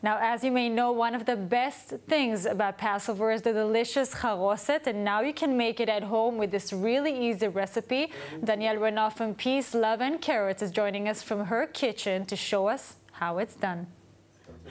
Now, as you may know, one of the best things about Passover is the delicious charoset, and now you can make it at home with this really easy recipe. Danielle Renov from Peace, Love and Carrots is joining us from her kitchen to show us how it's done.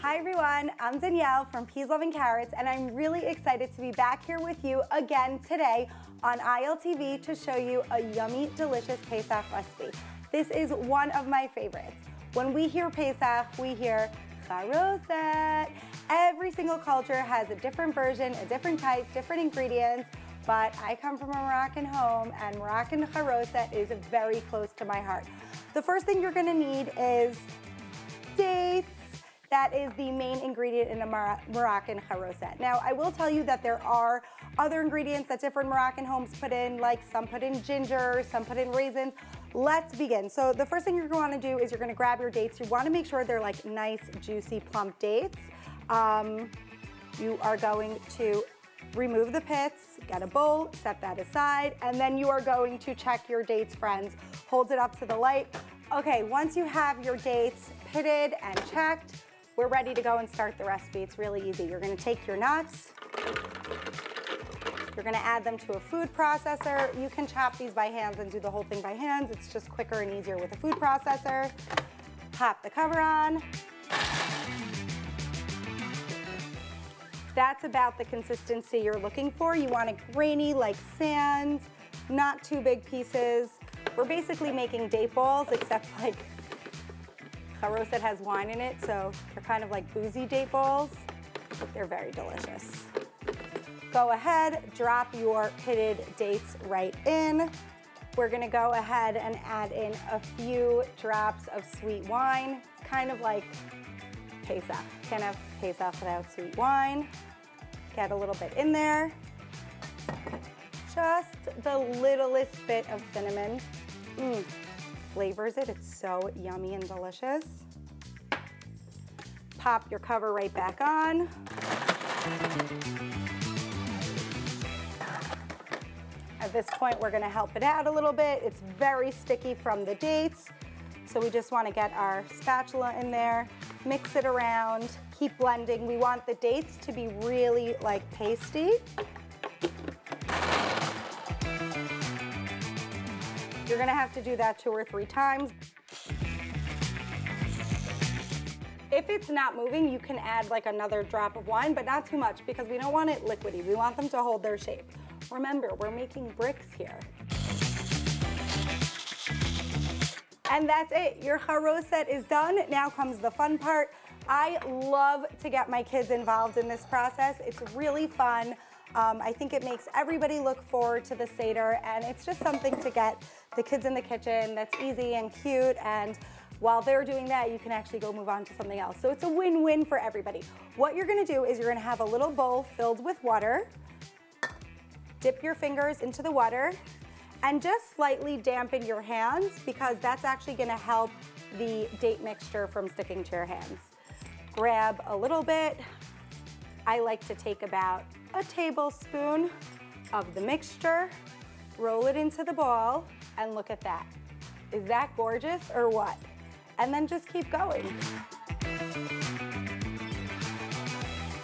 Hi everyone, I'm Danielle from Peas, Love and Carrots, and I'm really excited to be back here with you again today on ILTV to show you a yummy, delicious Pesach recipe. This is one of my favorites. When we hear Pesach, we hear charoset. Every single culture has a different version, a different type, different ingredients, but I come from a Moroccan home and Moroccan charoset is very close to my heart. The first thing you're gonna need is dates. That is the main ingredient in a Moroccan charoset. Now, I will tell you that there are other ingredients that different Moroccan homes put in, like some put in ginger, some put in raisins. Let's begin. So the first thing you're going to do is you're going to grab your dates. You want to make sure they're like nice, juicy, plump dates. You are going to remove the pits, get a bowl, set that aside, and then you are going to check your dates, friends. Hold it up to the light. Okay, once you have your dates pitted and checked, we're ready to go and start the recipe. It's really easy. You're gonna take your nuts, you're gonna add them to a food processor. You can chop these by hands and do the whole thing by hands. It's just quicker and easier with a food processor. Pop the cover on. That's about the consistency you're looking for. You want it grainy like sand, not too big pieces. We're basically making date balls, except like charoset has wine in it, so they're kind of like boozy date balls. They're very delicious. Go ahead, drop your pitted dates right in. We're gonna go ahead and add in a few drops of sweet wine. It's kind of like Pesach. Can't have Pesach without sweet wine. Get a little bit in there. Just the littlest bit of cinnamon. Flavors it, it's so yummy and delicious. Pop your cover right back on. At this point, we're gonna help it out a little bit. It's very sticky from the dates, so we just wanna get our spatula in there, mix it around, keep blending. We want the dates to be really like pasty. You're gonna have to do that 2 or 3 times. If it's not moving, you can add like another drop of wine, but not too much because we don't want it liquidy. We want them to hold their shape. Remember, we're making bricks here. And that's it, your charoset is done. Now comes the fun part. I love to get my kids involved in this process. It's really fun. I think it makes everybody look forward to the Seder, and it's just something to get the kids in the kitchen that's easy and cute, and while they're doing that, you can actually go move on to something else. So it's a win-win for everybody. What you're gonna do is you're gonna have a little bowl filled with water, dip your fingers into the water, and just slightly dampen your hands because that's actually gonna help the date mixture from sticking to your hands. Grab a little bit. I like to take about a tablespoon of the mixture, roll it into the ball, and look at that. Is that gorgeous or what? And then just keep going.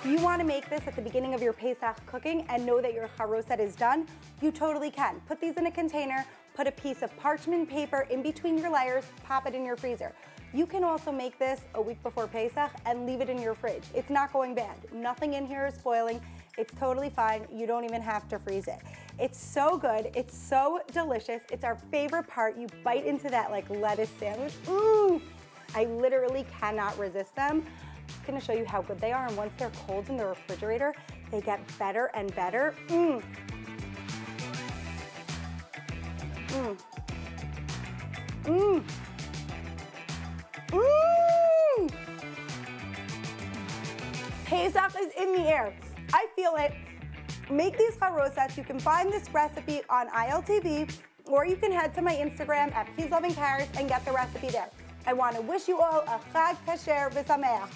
You want to make this at the beginning of your Pesach cooking and know that your charoset is done, you totally can. Put these in a container, put a piece of parchment paper in between your layers, pop it in your freezer. You can also make this a week before Pesach and leave it in your fridge. It's not going bad. Nothing in here is spoiling. It's totally fine. You don't even have to freeze it. It's so good. It's so delicious. It's our favorite part. You bite into that like lettuce sandwich. I literally cannot resist them. I'm just gonna show you how good they are. And once they're cold in the refrigerator, they get better and better. Pesach is in the air. I feel it. Make these charosets. You can find this recipe on ILTV, or you can head to my Instagram at Peas, Love and Carrots and get the recipe there. I want to wish you all a Chag Kasher V'Sameach.